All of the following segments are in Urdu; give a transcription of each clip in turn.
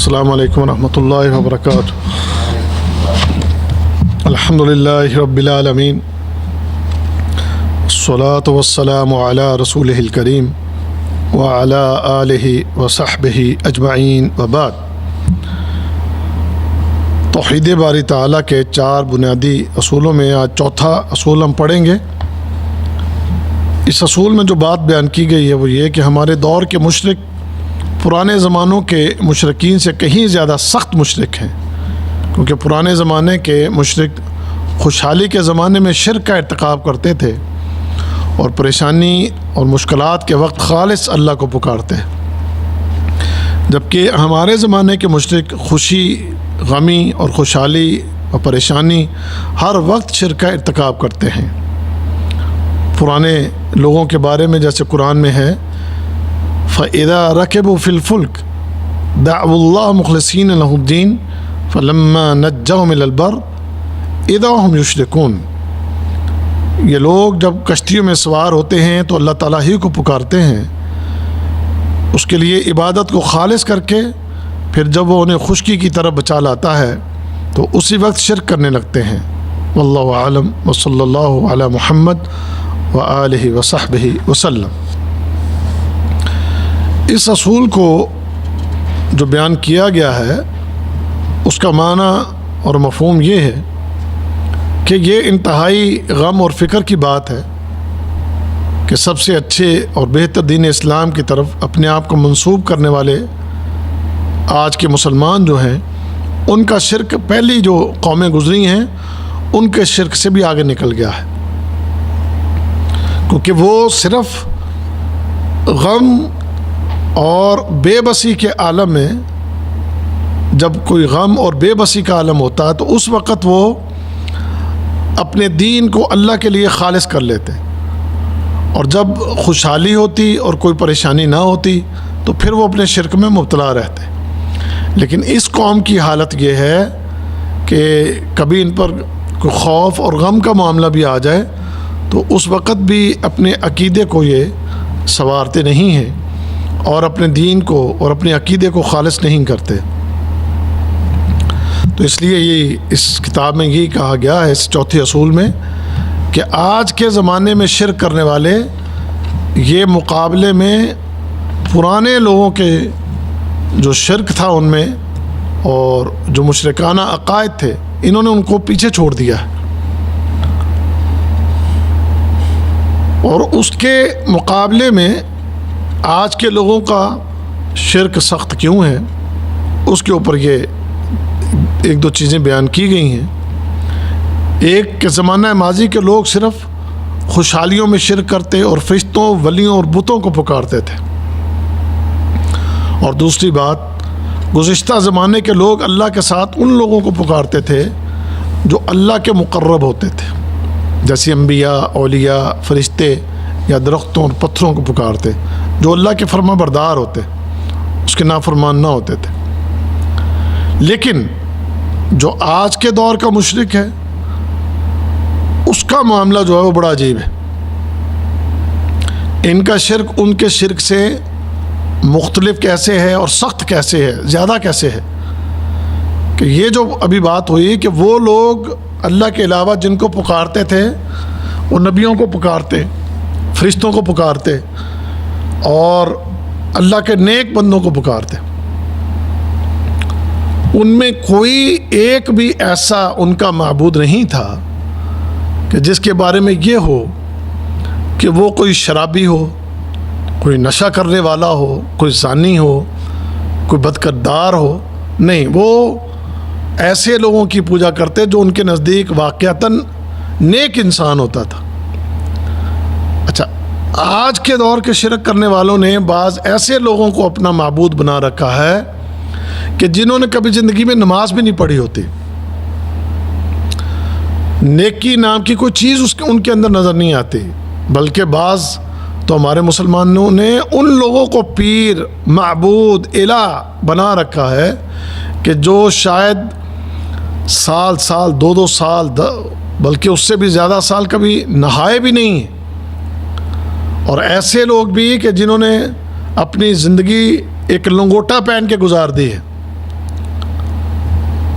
السلام علیکم ورحمۃ اللہ وبرکاتہ۔ الحمدللہ رب العالمین، الصلاۃ والسلام علی رسولہ الکریم وعلی آلہ وصحبہ اجمعین وبعد۔ توحید باری تعالیٰ کے 4 بنیادی اصولوں میں آج چوتھا اصول ہم پڑھیں گے۔ اس اصول میں جو بات بیان کی گئی ہے وہ یہ کہ ہمارے دور کے مشرک پرانے زمانوں کے مشرکین سے کہیں زیادہ سخت مشرک ہیں، کیونکہ پرانے زمانے کے مشرک خوشحالی کے زمانے میں شرک کا ارتکاب کرتے تھے اور پریشانی اور مشکلات کے وقت خالص اللہ کو پکارتے، جبکہ ہمارے زمانے کے مشرک خوشی، غمی اور خوشحالی اور پریشانی ہر وقت شرک کا ارتکاب کرتے ہیں۔ پرانے لوگوں کے بارے میں جیسے قرآن میں ہے فَإِذَا رَكِبُوا فِي الْفُلْكِ دَعْوُوا اللَّهَ مُخْلِصِينَ لَهُ الدِّينَ فَلَمَّا نَجَّاهُمْ إِلَى الْبَرِّ إِذَا هُمْ يُشْرِكُونَ۔ یہ لوگ جب کشتیوں میں سوار ہوتے ہیں تو اللہ تعالیٰ ہی کو پکارتے ہیں، اس کے لیے عبادت کو خالص کر کے، پھر جب وہ انہیں خشکی کی طرف بچا لاتا ہے تو اسی وقت شرک کرنے لگتے ہیں۔ واللہ اعلم وصلی اللہ علی محمد وآلہ وصحبہ وسلم۔ اس اصول کو جو بیان کیا گیا ہے اس کا معنی اور مفہوم یہ ہے کہ یہ انتہائی غم اور فکر کی بات ہے کہ سب سے اچھے اور بہتر دین اسلام کی طرف اپنے آپ کو منسوب کرنے والے آج کے مسلمان جو ہیں، ان کا شرک پہلی جو قومیں گزری ہیں ان کے شرک سے بھی آگے نکل گیا ہے، کیونکہ وہ صرف غم اور بے بسی کے عالم میں، جب کوئی غم اور بے بسی کا عالم ہوتا ہے تو اس وقت وہ اپنے دین کو اللہ کے لیے خالص کر لیتے، اور جب خوشحالی ہوتی اور کوئی پریشانی نہ ہوتی تو پھر وہ اپنے شرک میں مبتلا رہتے۔ لیکن اس قوم کی حالت یہ ہے کہ کبھی ان پر کوئی خوف اور غم کا معاملہ بھی آ جائے تو اس وقت بھی اپنے عقیدے کو یہ سنوارتے نہیں ہیں اور اپنے دین کو اور اپنے عقیدے کو خالص نہیں کرتے۔ تو اس لیے یہ اس کتاب میں یہی کہا گیا ہے اس چوتھے اصول میں کہ آج کے زمانے میں شرک کرنے والے یہ مقابلے میں پرانے لوگوں کے جو شرک تھا ان میں اور جو مشرکانہ عقائد تھے، انہوں نے ان کو پیچھے چھوڑ دیا ہے، اور اس کے مقابلے میں آج کے لوگوں کا شرک سخت کیوں ہے اس کے اوپر یہ 1-2 چیزیں بیان کی گئی ہیں۔ ایک کہ زمانہ ماضی کے لوگ صرف خوشحالیوں میں شرک کرتے اور فرشتوں، ولیوں اور بتوں کو پکارتے تھے، اور دوسری بات گزشتہ زمانے کے لوگ اللہ کے ساتھ ان لوگوں کو پکارتے تھے جو اللہ کے مقرب ہوتے تھے، جیسے انبیاء، اولیاء، فرشتے یا درختوں اور پتھروں کو پکارتے جو اللہ کے فرما بردار ہوتے، اس کے نافرمان نہ ہوتے تھے۔ لیکن جو آج کے دور کا مشرک ہے اس کا معاملہ جو ہے وہ بڑا عجیب ہے۔ ان کا شرک ان کے شرک سے مختلف کیسے ہے اور سخت کیسے ہے، زیادہ کیسے ہے، کہ یہ جو ابھی بات ہوئی کہ وہ لوگ اللہ کے علاوہ جن کو پکارتے تھے وہ نبیوں کو پکارتے، فرشتوں کو پکارتے اور اللہ کے نیک بندوں کو پکارتے۔ ان میں کوئی ایک بھی ایسا ان کا معبود نہیں تھا کہ جس کے بارے میں یہ ہو کہ وہ کوئی شرابی ہو، کوئی نشہ کرنے والا ہو، کوئی زانی ہو، کوئی بدکردار ہو۔ نہیں، وہ ایسے لوگوں کی پوجا کرتے جو ان کے نزدیک واقعتاً نیک انسان ہوتا تھا۔ اچھا، آج کے دور کے شرک کرنے والوں نے بعض ایسے لوگوں کو اپنا معبود بنا رکھا ہے کہ جنہوں نے کبھی زندگی میں نماز بھی نہیں پڑھی ہوتی، نیکی نام کی کوئی چیز ان کے اندر نظر نہیں آتی، بلکہ بعض تو ہمارے مسلمانوں نے ان لوگوں کو پیر، معبود، الہ بنا رکھا ہے کہ جو شاید سال 2 سال بلکہ اس سے بھی زیادہ سال کبھی نہائے بھی نہیں ہیں، اور ایسے لوگ بھی کہ جنہوں نے اپنی زندگی ایک لنگوٹا پہن کے گزار دی ہے،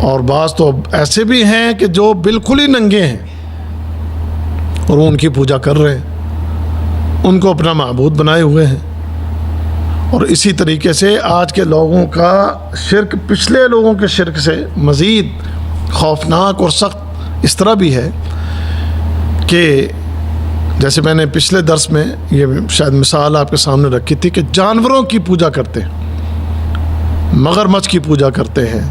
اور بعض تو ایسے بھی ہیں کہ جو بالکل ہی ننگے ہیں اور وہ ان کی پوجا کر رہے ہیں، ان کو اپنا معبود بنائے ہوئے ہیں۔ اور اسی طریقے سے آج کے لوگوں کا شرک پچھلے لوگوں کے شرک سے مزید خوفناک اور سخت اس طرح بھی ہے کہ جیسے میں نے پچھلے درس میں یہ شاید مثال آپ کے سامنے رکھی تھی کہ جانوروں کی پوجا کرتے ہیں، مگرمچھ کی پوجا کرتے ہیں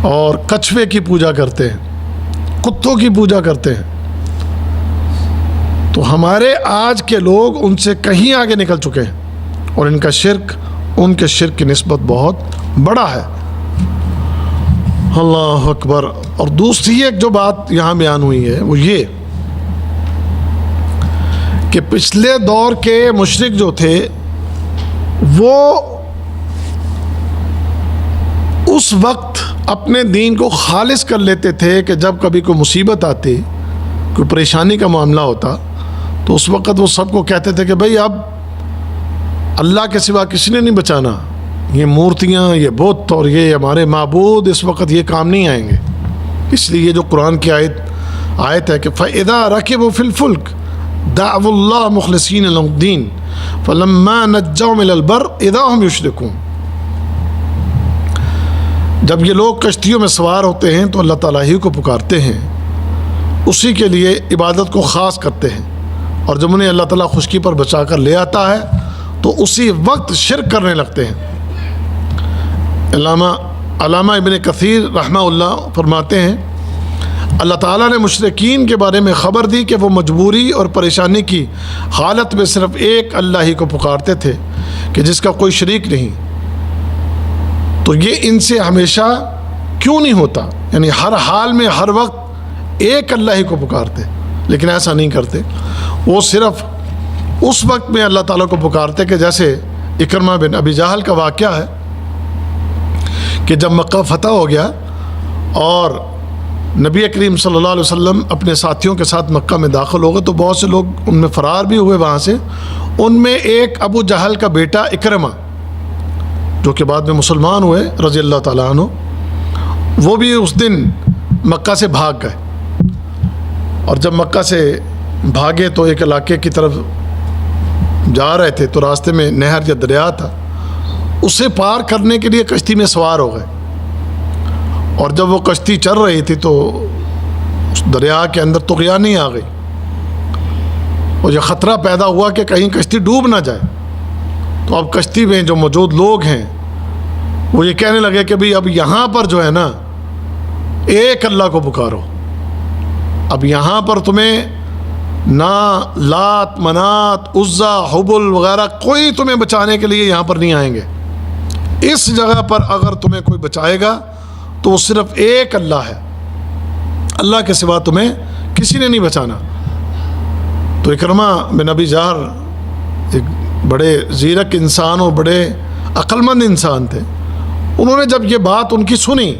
اور کچھوے کی پوجا کرتے ہیں، کتوں کی پوجا کرتے ہیں۔ تو ہمارے آج کے لوگ ان سے کہیں آگے نکل چکے ہیں اور ان کا شرک ان کے شرک کی نسبت بہت بڑا ہے۔ اللہ اکبر۔ اور دوسری ایک جو بات یہاں بیان ہوئی ہے وہ یہ کہ پچھلے دور کے مشرک جو تھے وہ اس وقت اپنے دین کو خالص کر لیتے تھے کہ جب کبھی کوئی مصیبت آتی، کوئی پریشانی کا معاملہ ہوتا، تو اس وقت وہ سب کو کہتے تھے کہ بھئی اب اللہ کے سوا کسی نے نہیں بچانا، یہ مورتیاں، یہ بت اور یہ ہمارے معبود اس وقت یہ کام نہیں آئیں گے۔ اس لیے یہ جو قرآن کی آیت ہے کہ فَإِذَا رَكِبُوا فِي الْفُلْكِ دَعْوُوا اللَّهَ مُخْلِصِينَ لَهُ الدِّينَ فَلَمَّا نَجَّاهُمْ إِلَى الْبَرِّ إِذَا هُمْ يُشْرِكُونَ۔ جب یہ لوگ کشتیوں میں سوار ہوتے ہیں تو اللہ تعالیٰ ہی کو پکارتے ہیں، اسی کے لیے عبادت کو خاص کرتے ہیں، اور جب انہیں اللہ تعالیٰ خشکی پر بچا کر لے آتا ہے تو اسی وقت شرک کرنے لگتے ہیں۔ علامہ ابن کثیر رحمہ اللہ فرماتے ہیں اللہ تعالیٰ نے مشرکین کے بارے میں خبر دی کہ وہ مجبوری اور پریشانی کی حالت میں صرف ایک اللہ ہی کو پکارتے تھے کہ جس کا کوئی شریک نہیں، تو یہ ان سے ہمیشہ کیوں نہیں ہوتا؟ یعنی ہر حال میں ہر وقت ایک اللہ ہی کو پکارتے، لیکن ایسا نہیں کرتے، وہ صرف اس وقت میں اللہ تعالیٰ کو پکارتے کہ جیسے اکرمہ بن ابی جہل کا واقعہ ہے کہ جب مکہ فتح ہو گیا اور نبی کریم صلی اللہ علیہ وسلم اپنے ساتھیوں کے ساتھ مکہ میں داخل ہو گئے تو بہت سے لوگ ان میں فرار بھی ہوئے وہاں سے۔ ان میں ایک ابو جہل کا بیٹا اکرمہ جو کہ بعد میں مسلمان ہوئے رضی اللہ تعالیٰ عنہ، وہ بھی اس دن مکہ سے بھاگ گئے، اور جب مکہ سے بھاگے تو ایک علاقے کی طرف جا رہے تھے تو راستے میں نہر یا دریا تھا، اسے پار کرنے کے لیے کشتی میں سوار ہو گئے، اور جب وہ کشتی چل رہی تھی تو اس دریا کے اندر طغیانی آ گئی، اور یہ خطرہ پیدا ہوا کہ کہیں کشتی ڈوب نہ جائے۔ تو اب کشتی میں جو موجود لوگ ہیں وہ یہ کہنے لگے کہ بھئی اب یہاں پر جو ہے نا ایک اللہ کو پکارو، اب یہاں پر تمہیں نہ لات منات عزا حبل وغیرہ کوئی تمہیں بچانے کے لیے یہاں پر نہیں آئیں گے، اس جگہ پر اگر تمہیں کوئی بچائے گا تو وہ صرف ایک اللہ ہے، اللہ کے سوا تمہیں کسی نے نہیں بچانا۔ تو اکرمہ بن ابی جہل ایک بڑے زیرک انسان اور بڑے عقلمند انسان تھے، انہوں نے جب یہ بات ان کی سنی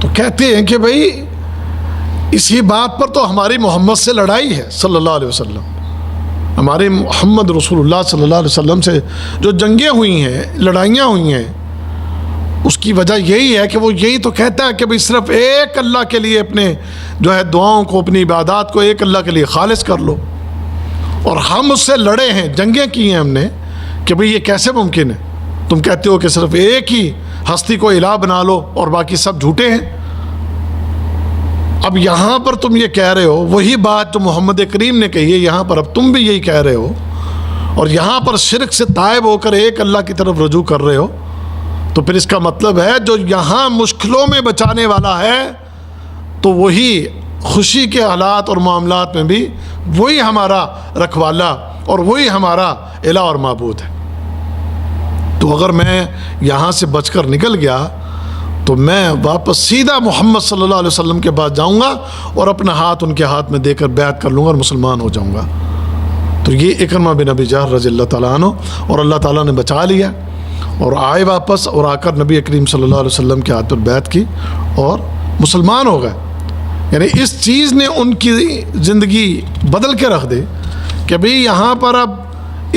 تو کہتے ہیں کہ بھئی اسی بات پر تو ہماری محمد سے لڑائی ہے صلی اللہ علیہ وسلم، ہمارے محمد رسول اللہ صلی اللہ علیہ وسلم سے جو جنگیں ہوئی ہیں، لڑائیاں ہوئی ہیں، اس کی وجہ یہی ہے کہ وہ یہی تو کہتا ہے کہ بھئی صرف ایک اللہ کے لیے اپنے جو ہے دعاؤں کو، اپنی عبادات کو ایک اللہ کے لیے خالص کر لو، اور ہم اس سے لڑے ہیں، جنگیں کی ہیں ہم نے کہ بھئی یہ کیسے ممکن ہے؟ تم کہتے ہو کہ صرف ایک ہی ہستی کو الہ بنا لو اور باقی سب جھوٹے ہیں۔ اب یہاں پر تم یہ کہہ رہے ہو وہی بات جو محمد کریم نے کہی ہے، یہاں پر اب تم بھی یہی کہہ رہے ہو، اور یہاں پر شرک سے تائب ہو کر ایک اللہ کی طرف رجوع کر رہے ہو، تو پھر اس کا مطلب ہے جو یہاں مشکلوں میں بچانے والا ہے تو وہی خوشی کے حالات اور معاملات میں بھی وہی ہمارا رکھوالا اور وہی ہمارا الہ اور معبود ہے۔ تو اگر میں یہاں سے بچ کر نکل گیا تو میں واپس سیدھا محمد صلی اللہ علیہ وسلم کے پاس جاؤں گا اور اپنا ہاتھ ان کے ہاتھ میں دے کر بیعت کر لوں گا اور مسلمان ہو جاؤں گا۔ تو یہ اکرمہ بن ابی جہل رضی اللہ تعالیٰ عنہ، اور اللہ تعالیٰ نے بچا لیا اور آئے واپس، اور آ کر نبی کریم صلی اللہ علیہ وسلم کے ہاتھ پر بیعت کی اور مسلمان ہو گئے۔ یعنی اس چیز نے ان کی زندگی بدل کے رکھ دی کہ بھئی یہاں پر اب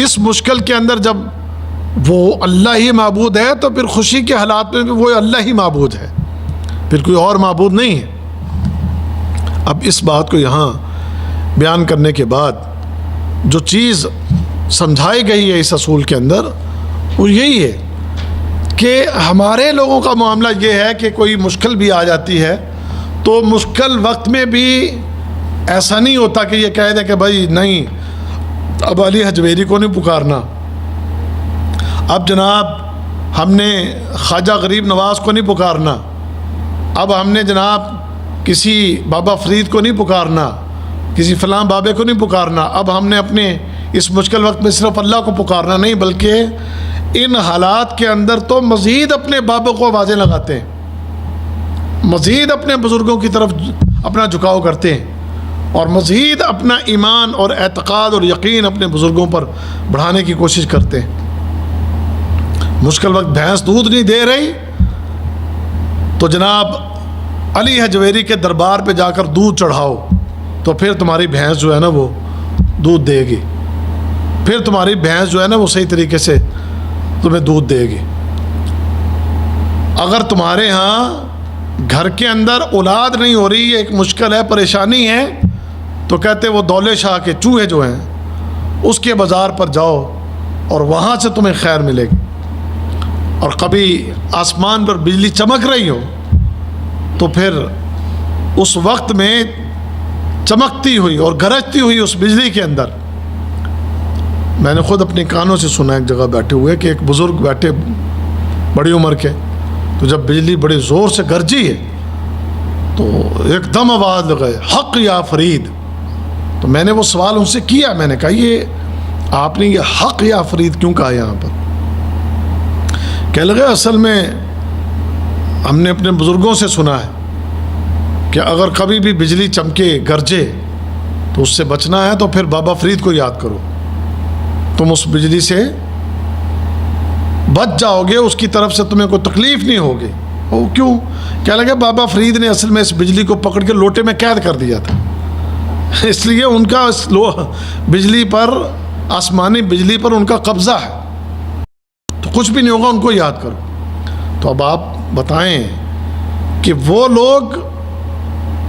اس مشکل کے اندر جب وہ اللہ ہی معبود ہے تو پھر خوشی کے حالات میں بھی وہ اللہ ہی معبود ہے، پھر کوئی اور معبود نہیں ہے۔ اب اس بات کو یہاں بیان کرنے کے بعد جو چیز سمجھائی گئی ہے اس اصول کے اندر وہ یہی ہے کہ ہمارے لوگوں کا معاملہ یہ ہے کہ کوئی مشکل بھی آ جاتی ہے تو مشکل وقت میں بھی ایسا نہیں ہوتا کہ یہ کہہ دے کہ بھائی نہیں اب علی حجویری کو نہیں پکارنا، اب جناب ہم نے خواجہ غریب نواز کو نہیں پکارنا، اب ہم نے جناب کسی بابا فرید کو نہیں پکارنا، کسی فلاں بابے کو نہیں پکارنا، اب ہم نے اپنے اس مشکل وقت میں صرف اللہ کو پکارنا نہیں، بلکہ ان حالات کے اندر تو مزید اپنے بابوں کو آوازیں لگاتے ہیں، مزید اپنے بزرگوں کی طرف اپنا جھکاؤ کرتے ہیں، اور مزید اپنا ایمان اور اعتقاد اور یقین اپنے بزرگوں پر بڑھانے کی کوشش کرتے ہیں۔ مشکل وقت بھینس دودھ نہیں دے رہی تو جناب علی حجویری کے دربار پہ جا کر دودھ چڑھاؤ تو پھر تمہاری بھینس جو ہے نا وہ دودھ دے گی، پھر تمہاری بھینس جو ہے نا وہ صحیح طریقے سے تمہیں دودھ دے گی۔ اگر تمہارے ہاں گھر کے اندر اولاد نہیں ہو رہی، ایک مشکل ہے، پریشانی ہے، تو کہتے وہ دولے شاہ کے چوہے جو ہیں اس کے بازار پر جاؤ اور وہاں سے تمہیں خیر ملے گی۔ اور کبھی آسمان پر بجلی چمک رہی ہو تو پھر اس وقت میں چمکتی ہوئی اور گرجتی ہوئی اس بجلی کے اندر، میں نے خود اپنے کانوں سے سنا ایک جگہ بیٹھے ہوئے کہ ایک بزرگ بیٹھے بڑی عمر کے، تو جب بجلی بڑے زور سے گرجی ہے تو ایک دم آواز لگائے حق یا فرید۔ تو میں نے وہ سوال ان سے کیا، میں نے کہا یہ آپ نے یہ حق یا فرید کیوں کہا یہاں پر؟ کہنے لگے اصل میں ہم نے اپنے بزرگوں سے سنا ہے کہ اگر کبھی بھی بجلی چمکے گرجے تو اس سے بچنا ہے تو پھر بابا فرید کو یاد کرو، تم اس بجلی سے بچ جاؤ گے، اس کی طرف سے تمہیں کوئی تکلیف نہیں ہوگی۔ وہ کیوں؟ کہنے لگے بابا فرید نے اصل میں اس بجلی کو پکڑ کے لوٹے میں قید کر دیا تھا، اس لیے ان کا اس بجلی پر، آسمانی بجلی پر ان کا قبضہ ہے، تو کچھ بھی نہیں ہوگا، ان کو یاد کرو۔ تو اب آپ بتائیں کہ وہ لوگ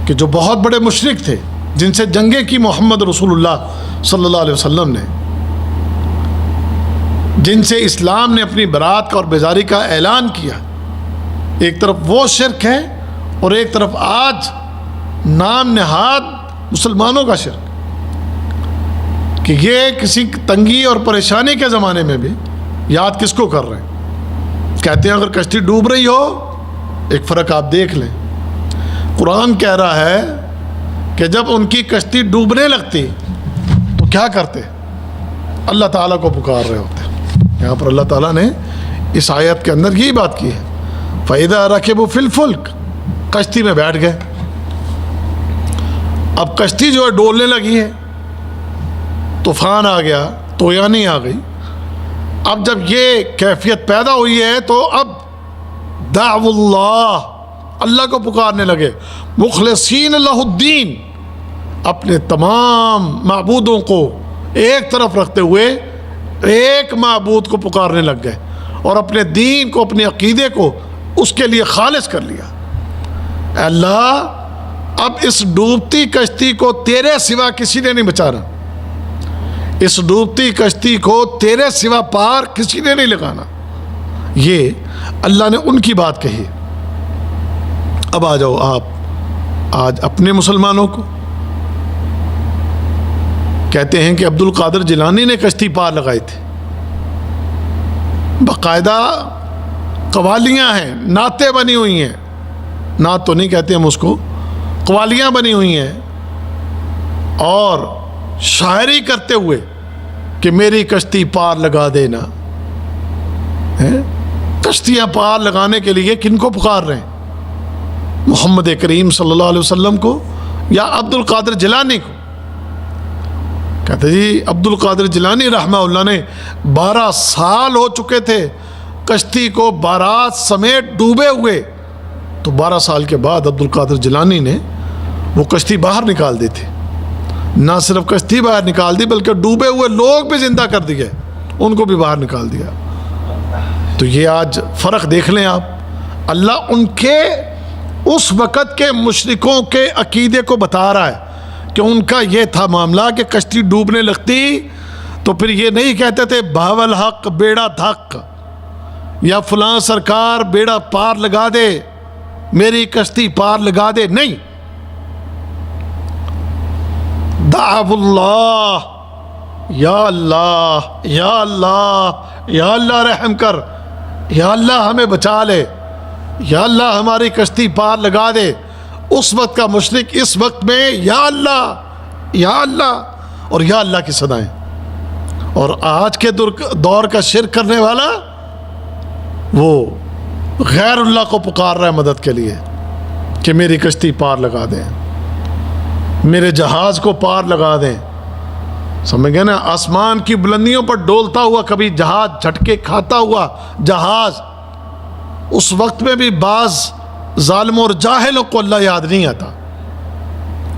کہ جو بہت بڑے مشرک تھے، جن سے جنگیں کی محمد رسول اللہ صلی اللہ علیہ وسلم نے، جن سے اسلام نے اپنی برات کا اور بیزاری کا اعلان کیا، ایک طرف وہ شرک ہے اور ایک طرف آج نام نہاد مسلمانوں کا شرک، کہ یہ کسی تنگی اور پریشانی کے زمانے میں بھی یاد کس کو کر رہے ہیں؟ کہتے ہیں اگر کشتی ڈوب رہی ہو، ایک فرق آپ دیکھ لیں، قرآن کہہ رہا ہے کہ جب ان کی کشتی ڈوبنے لگتی تو کیا کرتے؟ اللہ تعالیٰ کو پکار رہے ہوتے۔ یہاں پر اللہ تعالیٰ نے اس آیت کے اندر یہی بات کی ہے، فَإِذَا رَكِبُوا فِي الْفُلْكِ، کشتی میں بیٹھ گئے، اب کشتی جو ہے ڈولنے لگی ہے، طوفان آ گیا، طوفانی آ گئی، اب جب یہ کیفیت پیدا ہوئی ہے تو اب دعو اللہ کو پکارنے لگے، مخلصین لہ الدین، اپنے تمام معبودوں کو ایک طرف رکھتے ہوئے ایک معبود کو پکارنے لگ گئے اور اپنے دین کو، اپنے عقیدے کو اس کے لیے خالص کر لیا۔ اے اللہ، اب اس ڈوبتی کشتی کو تیرے سوا کسی نے نہیں بچانا، اس ڈوبتی کشتی کو تیرے سوا پار کسی نے نہیں لگانا۔ یہ اللہ نے ان کی بات کہی۔ اب آ جاؤ آپ آج اپنے مسلمانوں کو، کہتے ہیں کہ عبد القادر جیلانی نے کشتی پار لگائی تھی، باقاعدہ قوالیاں ہیں، نعتیں بنی ہوئی ہیں، نعت تو نہیں کہتے ہم اس کو، قوالیاں بنی ہوئی ہیں، اور شاعری کرتے ہوئے کہ میری کشتی پار لگا دینا۔ کشتیاں پار لگانے کے لیے کن کو پکار رہے ہیں؟ محمد کریم صلی اللہ علیہ وسلم کو یا عبد القادر جیلانی کو؟ کہتے جی عبد القادر جیلانی رحمہ اللہ نے 12 سال ہو چکے تھے کشتی کو بارات سمیت ڈوبے ہوئے، تو 12 سال کے بعد عبد القادر جیلانی نے وہ کشتی باہر نکال دی تھی، نہ صرف کشتی باہر نکال دی بلکہ ڈوبے ہوئے لوگ بھی زندہ کر دیے، ان کو بھی باہر نکال دیا۔ تو یہ آج فرق دیکھ لیں آپ، اللہ ان کے اس وقت کے مشرکوں کے عقیدے کو بتا رہا ہے کہ ان کا یہ تھا معاملہ کہ کشتی ڈوبنے لگتی تو پھر یہ نہیں کہتے تھے بہول حق بیڑا دھک یا فلاں سرکار بیڑا پار لگا دے، میری کشتی پار لگا دے، نہیں، دعو اللہ، یا اللہ یا اللہ یا اللہ رحم کر، یا اللہ ہمیں بچا لے، یا اللہ ہماری کشتی پار لگا دے۔ اس وقت کا مشرک اس وقت میں یا اللہ اور یا اللہ کی صدائیں، اور آج کے دور کا شرک کرنے والا وہ غیر اللہ کو پکار رہا ہے مدد کے لیے کہ میری کشتی پار لگا دیں، میرے جہاز کو پار لگا دیں۔ سمجھ گئے نا؟ آسمان کی بلندیوں پر ڈولتا ہوا کبھی جہاز، جھٹکے کھاتا ہوا جہاز، اس وقت میں بھی بعض ظالموں اور جاہلوں کو اللہ یاد نہیں آتا،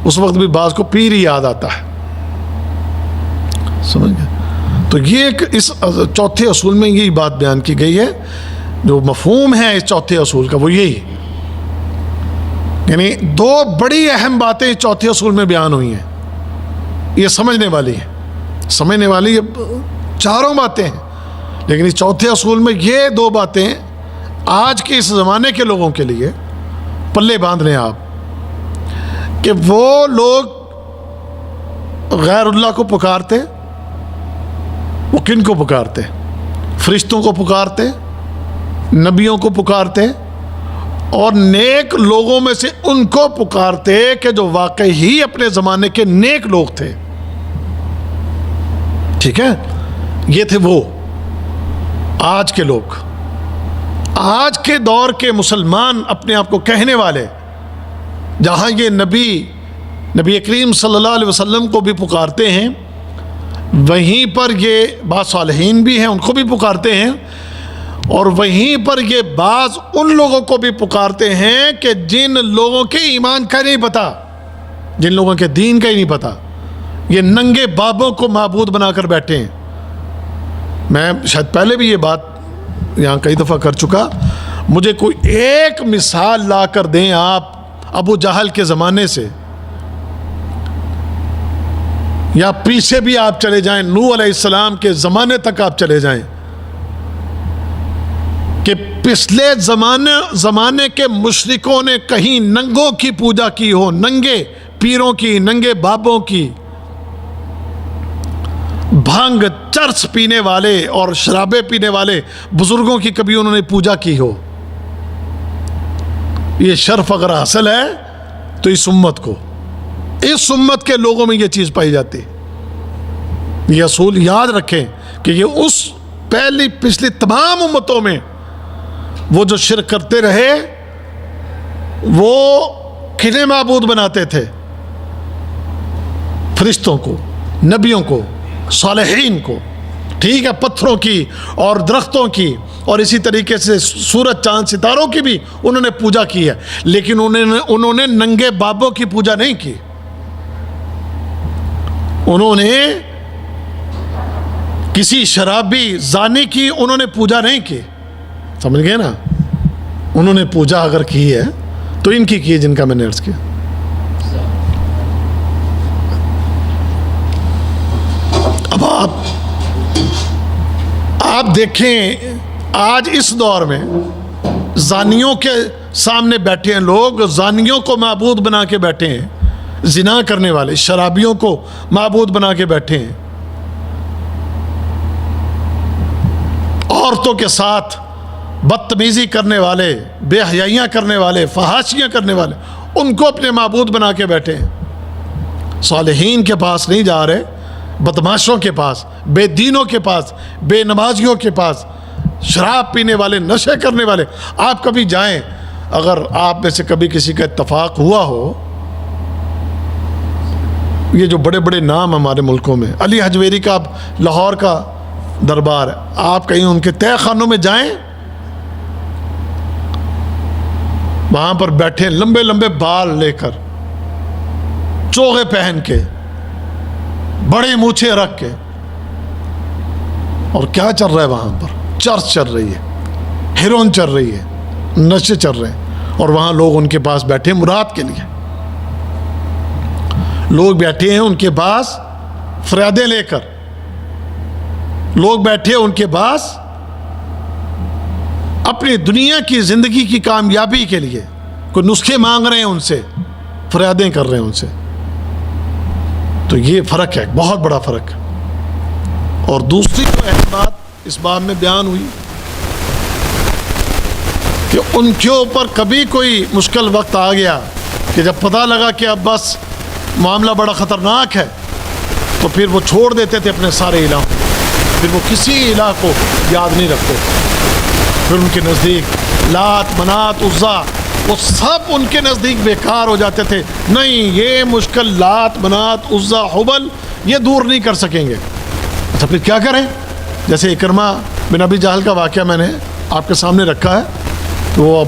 اس وقت بھی بعض کو پیر ہی یاد آتا ہے۔ سمجھ گئے؟ تو یہ اس چوتھے اصول میں یہی بات بیان کی گئی ہے، جو مفہوم ہے اس چوتھے اصول کا وہ یہی، یعنی دو بڑی اہم باتیں چوتھے اصول میں بیان ہوئی ہیں، یہ سمجھنے والی یہ چاروں باتیں ہیں، لیکن اس چوتھے اصول میں یہ دو باتیں آج کے اس زمانے کے لوگوں کے لیے پلے باندھ لیں آپ، کہ وہ لوگ غیر اللہ کو پکارتے، وہ کن کو پکارتے؟ فرشتوں کو پکارتے، نبیوں کو پکارتے، اور نیک لوگوں میں سے ان کو پکارتے کہ جو واقعی ہی اپنے زمانے کے نیک لوگ تھے۔ ٹھیک ہے؟ یہ تھے وہ آج کے لوگ، آج کے دور کے مسلمان اپنے آپ کو کہنے والے، جہاں یہ نبی کریم صلی اللہ علیہ وسلم کو بھی پکارتے ہیں، وہیں پر یہ بعض صالحین بھی ہیں ان کو بھی پکارتے ہیں، اور وہیں پر یہ بعض ان لوگوں کو بھی پکارتے ہیں کہ جن لوگوں کے ایمان کا نہیں پتا، جن لوگوں کے دین کا ہی نہیں پتا، یہ ننگے بابوں کو معبود بنا کر بیٹھے ہیں۔ میں شاید پہلے بھی یہ بات یہاں کئی دفعہ کر چکا، مجھے کوئی ایک مثال لا کر دیں آپ ابو جہل کے زمانے سے، یا پیچھے بھی آپ چلے جائیں نوح علیہ السلام کے زمانے تک آپ چلے جائیں، کہ پچھلے زمانے کے مشرکوں نے کہیں ننگوں کی پوجا کی ہو، ننگے پیروں کی، ننگے بابوں کی، بھانگ چرس پینے والے اور شرابیں پینے والے بزرگوں کی کبھی انہوں نے پوجا کی ہو۔ یہ شرف اگر حاصل ہے تو اس امت کے لوگوں میں یہ چیز پائی جاتی ہے۔ یہ اصول یاد رکھیں کہ یہ اس پچھلی تمام امتوں میں وہ جو شرک کرتے رہے، وہ کنہیں معبود بناتے تھے؟ فرشتوں کو، نبیوں کو، صالحین کو، ٹھیک ہے، پتھروں کی اور درختوں کی، اور اسی طریقے سے سورج چاند ستاروں کی بھی انہوں نے پوجا کی ہے، لیکن انہوں نے ننگے بابوں کی پوجا نہیں کی، انہوں نے کسی شرابی زانی کی انہوں نے پوجا نہیں کی۔ سمجھ گئے نا؟ انہوں نے پوجا اگر کی ہے تو ان کی جن کا میں نے عرض کیا۔ اب آپ دیکھیں آج اس دور میں زانیوں کے سامنے بیٹھے ہیں لوگ، زانیوں کو معبود بنا کے بیٹھے ہیں، زنا کرنے والے شرابیوں کو معبود بنا کے بیٹھے ہیں، عورتوں کے ساتھ بدتمیزی کرنے والے، بے حیائیاں کرنے والے، فحاشیاں کرنے والے، ان کو اپنے معبود بنا کے بیٹھے ہیں۔ صالحین کے پاس نہیں جا رہے، بدماشوں کے پاس، بے دینوں کے پاس، بے نمازیوں کے پاس، شراب پینے والے، نشے کرنے والے۔ آپ کبھی جائیں، اگر آپ میں سے کبھی کسی کا اتفاق ہوا ہو، یہ جو بڑے بڑے نام ہمارے ملکوں میں، علی حجویری کا لاہور کا دربار ہے، آپ کہیں ان کے تہہ خانوں میں جائیں، وہاں پر بیٹھے لمبے لمبے بال لے کر، چوغے پہن کے، بڑے مونچھیں رکھ کے، اور کیا چل رہا ہے وہاں پر؟ چرچ چل رہی ہے، ہیروئن چل رہی ہے، نشے چل رہے ہیں، اور وہاں لوگ ان کے پاس بیٹھے مراد کے لیے، لوگ بیٹھے ہیں ان کے پاس فریادیں لے کر، لوگ بیٹھے ان کے پاس اپنی دنیا کی زندگی کی کامیابی کے لیے کوئی نسخے مانگ رہے ہیں، ان سے فریادیں کر رہے ہیں ان سے. تو یہ فرق ہے، بہت بڑا فرق ہے. اور دوسری جو اہم بات اس باب میں بیان ہوئی کہ ان کے اوپر کبھی کوئی مشکل وقت آ گیا کہ جب پتہ لگا کہ اب بس معاملہ بڑا خطرناک ہے، تو پھر وہ چھوڑ دیتے تھے اپنے سارے الہ، پھر وہ کسی الہ کو یاد نہیں رکھتے. پھر ان کے نزدیک لات، منات، عزا وہ سب ان کے نزدیک بیکار ہو جاتے تھے. نہیں، یہ مشکل لات، منات، عزا، حبل یہ دور نہیں کر سکیں گے. اچھا پھر کیا کریں؟ جیسے اکرمہ بن ابی جہل کا واقعہ میں نے آپ کے سامنے رکھا ہے. تو وہ اب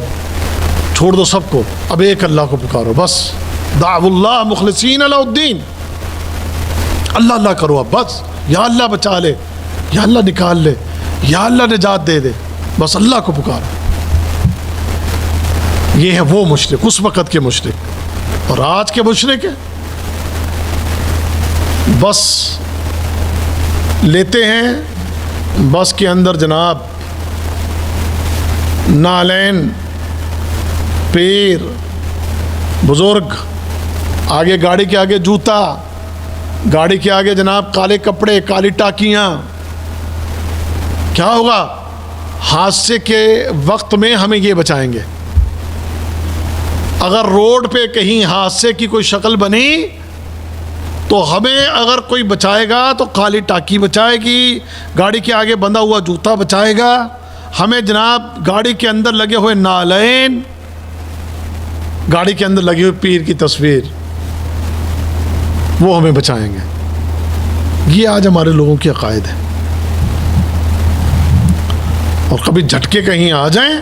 چھوڑ دو سب کو، اب ایک اللہ کو پکارو، بس دعوا اللہ مخلصین لہ الدین، اللہ اللہ کرو اب بس. یا اللہ بچا لے، یا اللہ نکال لے، یا اللہ نجات دے دے، بس اللہ کو پکارو. یہ ہے وہ مشرک، اس وقت کے مشرک. اور آج کے مشرک ہیں بس لیتے ہیں بس کے اندر جناب نالین، پیر، بزرگ، آگے گاڑی کے آگے جوتا، گاڑی کے آگے جناب کالے کپڑے، کالی ٹاکیاں. کیا ہوگا؟ حادثے کے وقت میں ہمیں یہ بچائیں گے. اگر روڈ پہ کہیں حادثے کی کوئی شکل بنی تو ہمیں اگر کوئی بچائے گا تو کالی ٹاکی بچائے گی، گاڑی کے آگے بندھا ہوا جوتا بچائے گا، ہمیں جناب گاڑی کے اندر لگے ہوئے نالین، گاڑی کے اندر لگی ہوئی پیر کی تصویر، وہ ہمیں بچائیں گے. یہ آج ہمارے لوگوں کے عقائد ہے. اور کبھی جھٹکے کہیں آ جائیں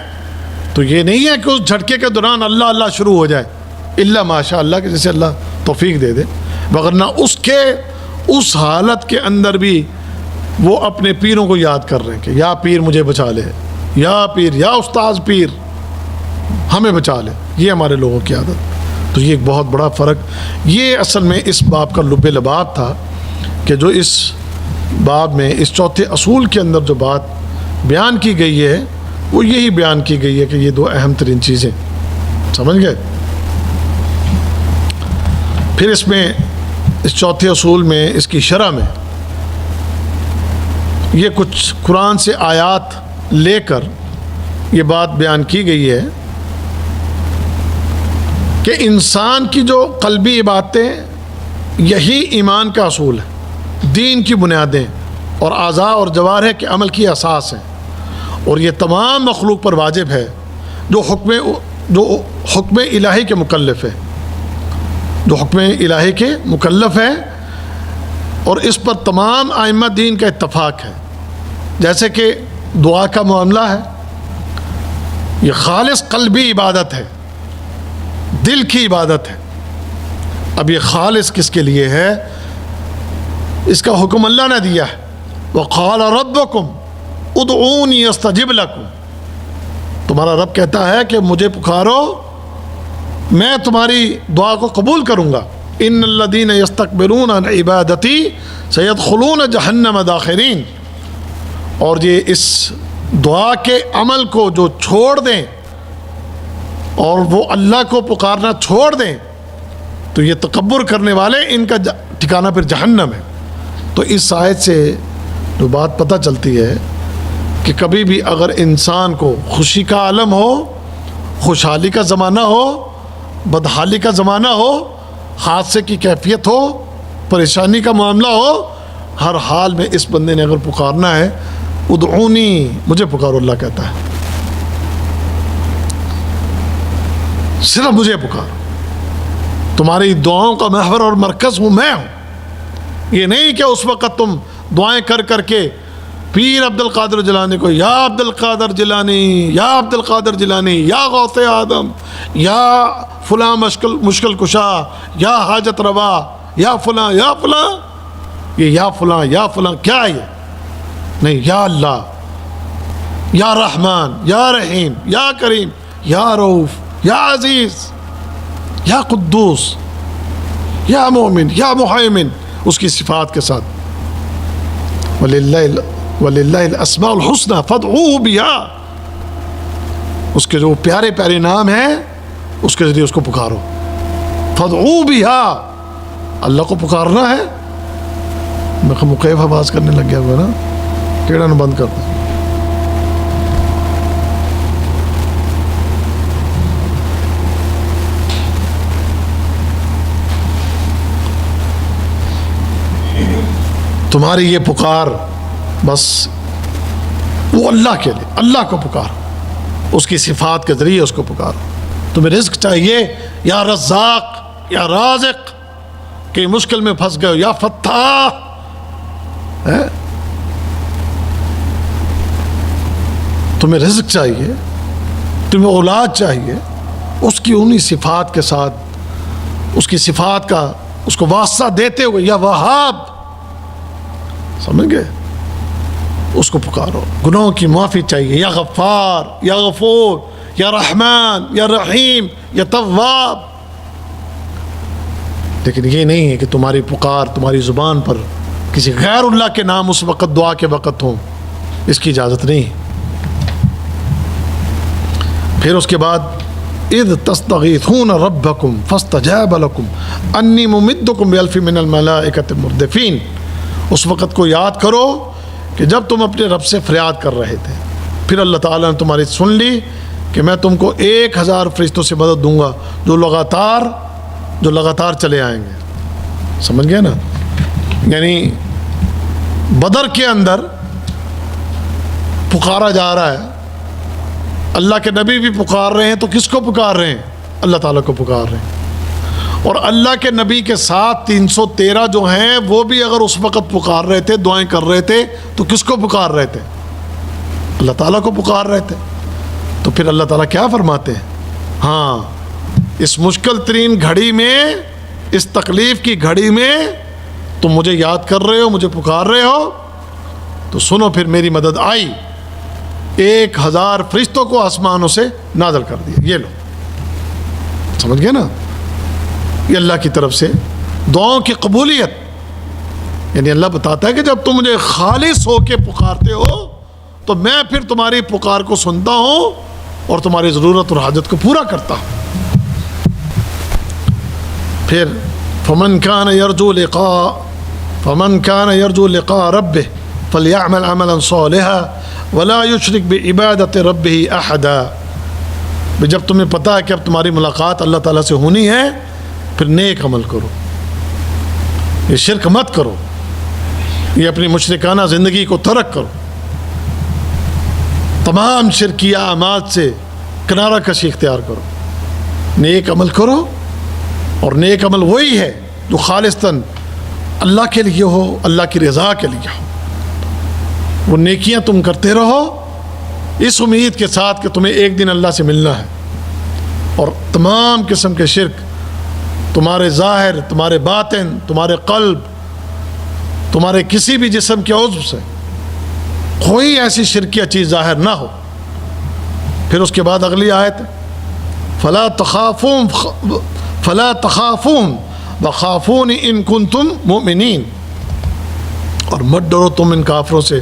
تو یہ نہیں ہے کہ اس جھٹکے کے دوران اللہ اللہ شروع ہو جائے، الا ماشاء اللہ کہ جیسے اللہ توفیق دے دے، وگرنہ اس حالت کے اندر بھی وہ اپنے پیروں کو یاد کر رہے ہیں کہ یا پیر مجھے بچا لے، یا پیر، یا استاذ پیر ہمیں بچا لے. یہ ہمارے لوگوں کی عادت. تو یہ ایک بہت بڑا فرق. یہ اصل میں اس باب کا لب لباب تھا کہ جو اس باب میں اس چوتھے اصول کے اندر جو بات بیان کی گئی ہے وہ یہی بیان کی گئی ہے کہ یہ دو اہم ترین چیزیں. سمجھ گئے؟ پھر اس میں اس چوتھے اصول میں اس کی شرح میں یہ کچھ قرآن سے آیات لے کر یہ بات بیان کی گئی ہے کہ انسان کی جو قلبی عبادتیں یہی ایمان کا اصول ہے، دین کی بنیادیں اور اعضاء اور جوارح کے عمل کی اساس ہیں. اور یہ تمام مخلوق پر واجب ہے جو حکم الہی کے مکلف ہے، جو حکم الہی کے مکلف ہے. اور اس پر تمام ائمہ دین کا اتفاق ہے. جیسے کہ دعا کا معاملہ ہے، یہ خالص قلبی عبادت ہے، دل کی عبادت ہے. اب یہ خالص کس کے لیے ہے؟ اس کا حکم اللہ نے دیا ہے، وَقَالَ رَبُّكُمْ ادعونی استجب لکم. تمہارا رب کہتا ہے کہ مجھے پکارو، میں تمہاری دعا کو قبول کروں گا. ان الذین یستکبرون عن عبادتی سیدخلون جہنم داخرین. اور یہ اس دعا کے عمل کو جو چھوڑ دیں اور وہ اللہ کو پکارنا چھوڑ دیں تو یہ تکبر کرنے والے ان کا ٹھکانہ پھر جہنم ہے. تو اس آیت سے جو بات پتہ چلتی ہے کہ کبھی بھی اگر انسان کو خوشی کا عالم ہو، خوشحالی کا زمانہ ہو، بدحالی کا زمانہ ہو، حادثے کی کیفیت ہو، پریشانی کا معاملہ ہو، ہر حال میں اس بندے نے اگر پکارنا ہے، ادعونی، مجھے پکارو، اللہ کہتا ہے صرف مجھے پکارو. تمہاری دعاؤں کا محور اور مرکز ہوں میں ہوں. یہ نہیں کہ اس وقت تم دعائیں کر کر کے پیر عبد القادر جیلانی کو یا عبد القادر جیلانی، یا عبد القادر جیلانی، یا غوث آدم، یا فلاں مشکل کشا، یا حاجت روا، یا فلاں یا فلاں. یہ یا فلاں یا فلاں کیا ہے؟ یہ نہیں، یا اللہ، یا رحمان، یا رحیم، یا کریم، یا رؤوف، یا عزیز، یا قدوس، یا مومن، یا محیمن، اس کی صفات کے ساتھ. وَلِلَّهِ الْأَسْمَاءُ الْحُسْنَى فَادْعُوهُ بِهَا، اس کے جو پیارے پیارے نام ہیں اس کے ذریعے اس کو پکارو. فَادْعُوهُ بِهَا، اللہ کو پکارنا ہے. میں مقیف آواز کرنے لگ گیا ہوا نا، کیڑا نہ بند کر دیں. تمہاری یہ پکار بس وہ اللہ کے لیے، اللہ کو پکارو، اس کی صفات کے ذریعے اس کو پکارو. تمہیں رزق چاہیے، یا رزاق، یا رازق، کہ مشکل میں پھنس گئے ہو، یا فتاح، تمہیں رزق چاہیے، تمہیں اولاد چاہیے، اس کی انہی صفات کے ساتھ، اس کی صفات کا اس کو واسطہ دیتے ہوئے، یا وہاب، سمجھ گئے، اس کو پکارو. گناہوں کی معافی چاہیے، یا غفار، یا غفور، یا رحمان، یا رحیم، یا تواب. لیکن یہ نہیں ہے کہ تمہاری پکار تمہاری زبان پر کسی غیر اللہ کے نام اس وقت دعا کے وقت ہوں، اس کی اجازت نہیں. پھر اس کے بعد اذ تستغیثون ربکم فاستجاب لکم انی ممدکم بألف من الملائکۃ مردفین. اس وقت کو یاد کرو کہ جب تم اپنے رب سے فریاد کر رہے تھے، پھر اللہ تعالیٰ نے تمہاری سن لی کہ میں تم کو 1000 فرشتوں سے مدد دوں گا جو لگاتار چلے آئیں گے. سمجھ گئے نا؟ یعنی بدر کے اندر پکارا جا رہا ہے، اللہ کے نبی بھی پکار رہے ہیں، تو کس کو پکار رہے ہیں؟ اللہ تعالیٰ کو پکار رہے ہیں. اور اللہ کے نبی کے ساتھ 313 جو ہیں وہ بھی اگر اس وقت پکار رہے تھے، دعائیں کر رہے تھے، تو کس کو پکار رہے تھے؟ اللہ تعالیٰ کو پکار رہے تھے. تو پھر اللہ تعالیٰ کیا فرماتے ہیں؟ ہاں، اس مشکل ترین گھڑی میں، اس تکلیف کی گھڑی میں تم مجھے یاد کر رہے ہو، مجھے پکار رہے ہو، تو سنو پھر میری مدد آئی. 1000 فرشتوں کو آسمانوں سے نازل کر دیا. یہ لو، سمجھ گئے نا؟ یہ اللہ کی طرف سے دعاؤں کی قبولیت. یعنی اللہ بتاتا ہے کہ جب تم مجھے خالص ہو کے پکارتے ہو تو میں پھر تمہاری پکار کو سنتا ہوں اور تمہاری ضرورت اور حاجت کو پورا کرتا ہوں. پھر فمن كان يرجو لقاء ربه فليعمل عملا صالحا ولا يشرك بعبادة ربه احدا. جب تمہیں پتہ ہے کہ اب تمہاری ملاقات اللہ تعالیٰ سے ہونی ہے، پھر نیک عمل کرو، یہ شرک مت کرو، یہ اپنی مشرکانہ زندگی کو ترک کرو، تمام شرکیہ اعمال سے کنارہ کشی اختیار کرو، نیک عمل کرو. اور نیک عمل وہی ہے جو خالصتاً اللہ کے لیے ہو، اللہ کی رضا کے لیے ہو. وہ نیکیاں تم کرتے رہو اس امید کے ساتھ کہ تمہیں ایک دن اللہ سے ملنا ہے. اور تمام قسم کے شرک تمہارے ظاہر، تمہارے باطن، تمہارے قلب، تمہارے کسی بھی جسم کے عضو سے کوئی ایسی شرکیہ چیز ظاہر نہ ہو. پھر اس کے بعد اگلی آیت فلا تخافون وخافون ان کنتم مؤمنین. اور مت ڈرو تم ان کافروں سے،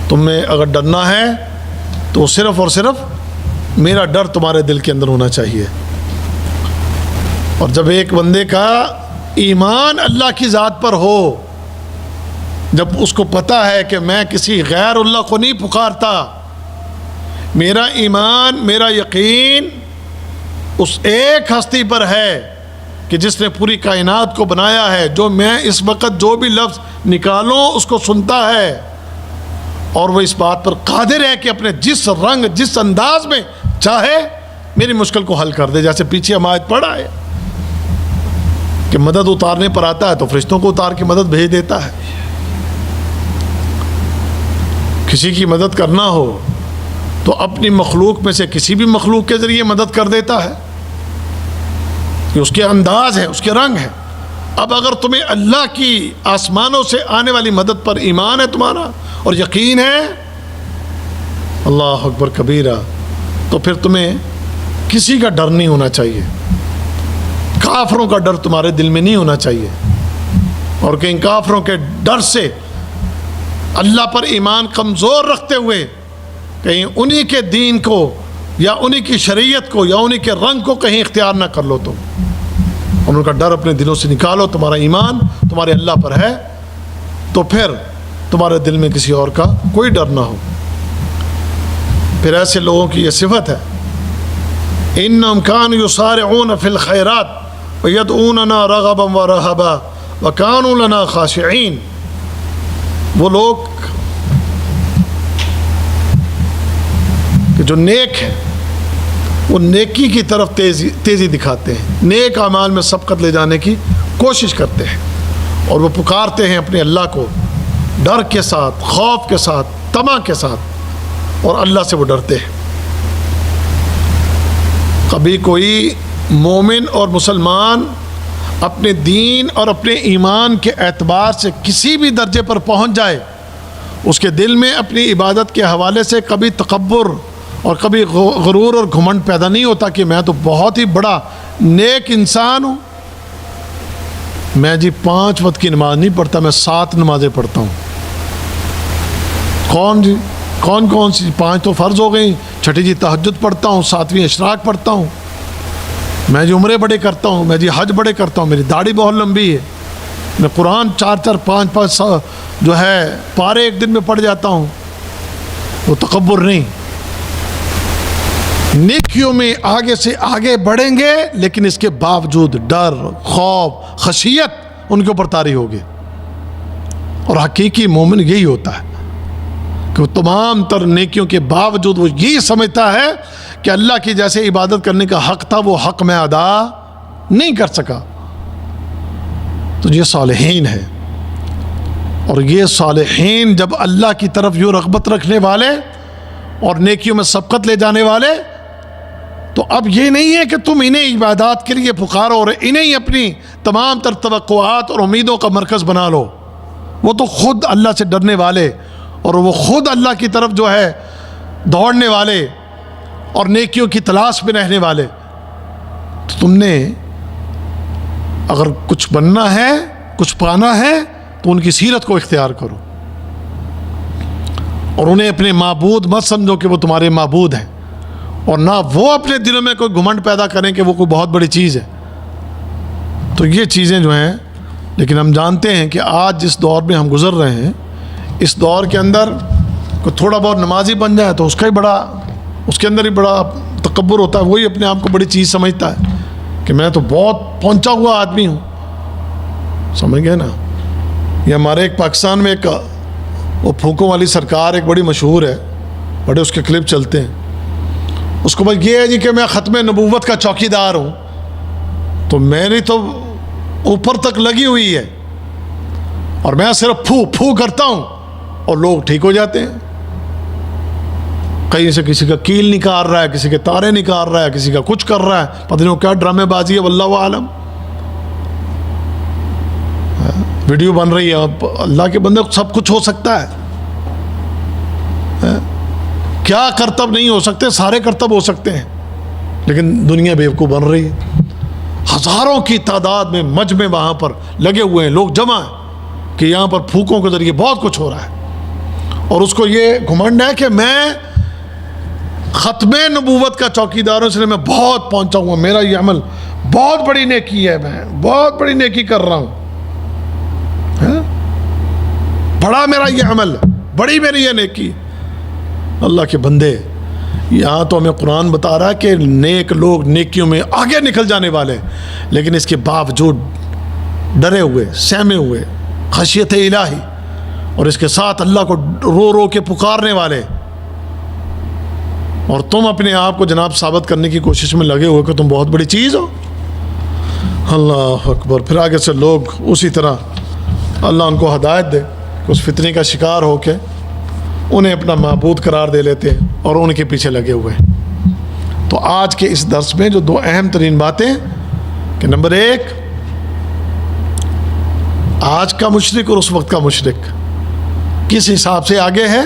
تمہیں اگر ڈرنا ہے تو صرف اور صرف میرا ڈر تمہارے دل کے اندر ہونا چاہیے. اور جب ایک بندے کا ایمان اللہ کی ذات پر ہو، جب اس کو پتہ ہے کہ میں کسی غیر اللہ کو نہیں پکارتا، میرا ایمان، میرا یقین اس ایک ہستی پر ہے کہ جس نے پوری کائنات کو بنایا ہے، جو میں اس وقت جو بھی لفظ نکالوں اس کو سنتا ہے، اور وہ اس بات پر قادر ہے کہ اپنے جس رنگ، جس انداز میں چاہے میری مشکل کو حل کر دے. جیسے پیچھے ہم آیت پڑھا ہے کہ مدد اتارنے پر آتا ہے تو فرشتوں کو اتار کے مدد بھیج دیتا ہے. کسی کی مدد کرنا ہو تو اپنی مخلوق میں سے کسی بھی مخلوق کے ذریعے مدد کر دیتا ہے. یہ اس کے انداز ہے، اس کے رنگ ہے. اب اگر تمہیں اللہ کی آسمانوں سے آنے والی مدد پر ایمان ہے تمہارا اور یقین ہے، اللہ اکبر کبیرہ، تو پھر تمہیں کسی کا ڈر نہیں ہونا چاہیے، کافروں کا ڈر تمہارے دل میں نہیں ہونا چاہیے، اور کہ ان کافروں کے ڈر سے اللہ پر ایمان کمزور رکھتے ہوئے کہیں انہی کے دین کو یا انہی کی شریعت کو یا انہی کے رنگ کو کہیں اختیار نہ کر لو تم، اور ان کا ڈر اپنے دلوں سے نکالو۔ تمہارا ایمان تمہارے اللہ پر ہے تو پھر تمہارے دل میں کسی اور کا کوئی ڈر نہ ہو۔ پھر ایسے لوگوں کی یہ صفت ہے، انہم کانوا یسارعون فی الخیرات ویدعوننا رغبا ورہبا وکانوا لنا خاشعین۔ وہ لوگ کہ جو نیک ہیں وہ نیکی کی طرف تیزی دکھاتے ہیں، نیک اعمال میں سبقت لے جانے کی کوشش کرتے ہیں، اور وہ پکارتے ہیں اپنے اللہ کو ڈر کے ساتھ، خوف کے ساتھ، طمع کے ساتھ، اور اللہ سے وہ ڈرتے ہیں۔ کبھی کوئی مومن اور مسلمان اپنے دین اور اپنے ایمان کے اعتبار سے کسی بھی درجے پر پہنچ جائے، اس کے دل میں اپنی عبادت کے حوالے سے کبھی تکبر اور کبھی غرور اور گھمنڈ پیدا نہیں ہوتا کہ میں تو بہت ہی بڑا نیک انسان ہوں، میں جی 5 وقت کی نماز نہیں پڑھتا، میں 7 نمازیں پڑھتا ہوں۔ کون جی؟ کون سی؟ 5 تو فرض ہو گئی، چھٹی جی تہجد پڑھتا ہوں، 7ویں اشراق پڑھتا ہوں، میں جی عمرے بڑے کرتا ہوں، میں جی حج بڑے کرتا ہوں، میری داڑھی بہت لمبی ہے، میں قرآن 4 5 جو ہے پارے ایک دن میں پڑھ جاتا ہوں۔ وہ تکبر نہیں، نیکیوں میں آگے سے آگے بڑھیں گے، لیکن اس کے باوجود ڈر، خوف، خشیت ان کے اوپر طاری ہوگی۔ اور حقیقی مومن یہی ہوتا ہے کہ وہ تمام تر نیکیوں کے باوجود وہ یہی سمجھتا ہے کہ اللہ کی جیسے عبادت کرنے کا حق تھا وہ حق میں ادا نہیں کر سکا۔ تو یہ صالحین ہے، اور یہ صالحین جب اللہ کی طرف یوں رغبت رکھنے والے اور نیکیوں میں سبقت لے جانے والے، تو اب یہ نہیں ہے کہ تم انہیں عبادات کے لیے پکارو اور انہیں اپنی تمام تر توقعات اور امیدوں کا مرکز بنا لو۔ وہ تو خود اللہ سے ڈرنے والے اور وہ خود اللہ کی طرف جو ہے دوڑنے والے اور نیکیوں کی تلاش میں رہنے والے۔ تو تم نے اگر کچھ بننا ہے، کچھ پانا ہے، تو ان کی سیرت کو اختیار کرو، اور انہیں اپنے معبود مت سمجھو کہ وہ تمہارے معبود ہیں، اور نہ وہ اپنے دلوں میں کوئی گھمنڈ پیدا کریں کہ وہ کوئی بہت بڑی چیز ہے۔ تو یہ چیزیں جو ہیں، لیکن ہم جانتے ہیں کہ آج جس دور میں ہم گزر رہے ہیں، اس دور کے اندر کوئی تھوڑا بہت نمازی بن جائے تو اس کے اندر ہی بڑا تکبر ہوتا ہے، وہی اپنے آپ کو بڑی چیز سمجھتا ہے کہ میں تو بہت پہنچا ہوا آدمی ہوں، سمجھ گئے نا۔ یہ ہمارے ایک پاکستان میں ایک وہ پھونکوں والی سرکار ایک بڑی مشہور ہے، بڑے اس کے کلپ چلتے ہیں، اس کو بس یہ ہے جی کہ میں ختم نبوت کا چوکیدار ہوں، تو میری تو اوپر تک لگی ہوئی ہے، اور میں صرف پھو کرتا ہوں اور لوگ ٹھیک ہو جاتے ہیں۔ کہیں سے کسی کا کیل نکال رہا ہے، کسی کے تارے نکال رہا ہے، کسی کا کچھ کر رہا ہے، پتہ نہیں وہ کیا ڈرامے بازی ہے، واللہ عالم۔ ویڈیو بن رہی ہے، اب اللہ کے بندے سب کچھ ہو سکتا ہے، کیا کرتب نہیں ہو سکتے، سارے کرتب ہو سکتے ہیں، لیکن دنیا بیوقوف بن رہی ہے۔ ہزاروں کی تعداد میں مجمع وہاں پر لگے ہوئے ہیں، لوگ جمع ہیں کہ یہاں پر پھونکوں کے ذریعے بہت کچھ ہو رہا ہے، اور اس کو یہ گھمنڈ ہے کہ میں ختم نبوت کا چوکیدار ہوں، اس لیے میں بہت پہنچا ہوں، میرا یہ عمل بہت بڑی نیکی ہے، میں بہت بڑی نیکی کر رہا ہوں، بڑا میرا یہ عمل، بڑی میری یہ نیکی۔ اللہ کے بندے، یہاں تو ہمیں قرآن بتا رہا ہے کہ نیک لوگ نیکیوں میں آگے نکل جانے والے، لیکن اس کے باوجود ڈرے ہوئے، سہمے ہوئے، خشیت الہی، اور اس کے ساتھ اللہ کو رو رو کے پکارنے والے، اور تم اپنے آپ کو جناب ثابت کرنے کی کوشش میں لگے ہوئے کہ تم بہت بڑی چیز ہو۔ اللہ اکبر۔ پھر آگے سے لوگ اسی طرح اللہ ان کو ہدایت دے کہ اس فتنے کا شکار ہو کے انہیں اپنا معبود قرار دے لیتے ہیں اور ان کے پیچھے لگے ہوئے ہیں۔ تو آج کے اس درس میں جو 2 اہم ترین باتیں کہ نمبر 1، آج کا مشرک اور اس وقت کا مشرک کس حساب سے آگے ہے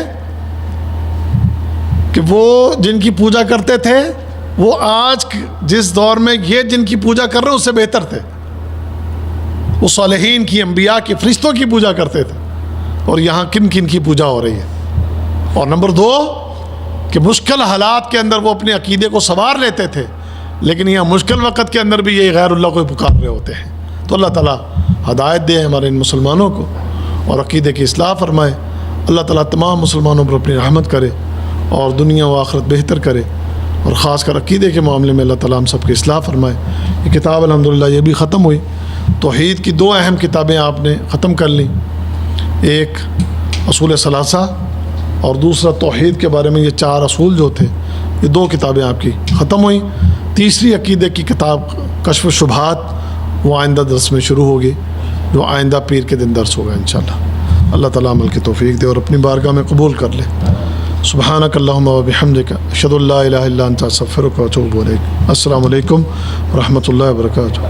کہ وہ جن کی پوجا کرتے تھے وہ آج جس دور میں یہ جن کی پوجا کر رہے ہیں اس سے بہتر تھے. وہ صالحین کی، انبیاء کی، فرشتوں کی پوجا کرتے تھے. اور یہاں کن کن کی پوجا ہو رہی ہے. اور نمبر 2 کہ مشکل حالات کے اندر وہ اپنے عقیدے کو سنوار لیتے تھے، لیکن یہاں مشکل وقت کے اندر بھی یہ غیر اللہ کو پکار رہے ہوتے ہیں. تو اللہ تعالیٰ ہدایت دے ہمارے ان مسلمانوں کو اور عقیدے کی اصلاح فرمائے. اللہ تعالیٰ تمام مسلمانوں پر اپنی رحمت کرے اور دنیا و آخرت بہتر کرے، اور خاص کر عقیدے کے معاملے میں اللہ تعالیٰ ہم سب کی اصلاح فرمائے. یہ کتاب الحمدللہ یہ بھی ختم ہوئی. توحید کی 2 اہم کتابیں آپ نے ختم کر لیں، ایک اصول ثلاثہ اور دوسرا توحید کے بارے میں یہ 4 اصول جو تھے، یہ 2 کتابیں آپ کی ختم ہوئیں. تیسری عقیدے کی کتاب کشف الشبہات وہ آئندہ درس میں شروع ہوگی، جو آئندہ پیر کے دن درس ہوگا انشاءاللہ. اللہ تعالیٰ عمل کی توفیق دے اور اپنی بارگاہ میں قبول کر لے. سبحانک اللہم و بحمدک اشہد ان لا الہ الا انت استغفرک و اتوب الیک. السلام علیکم ورحمۃ اللہ وبرکاتہ.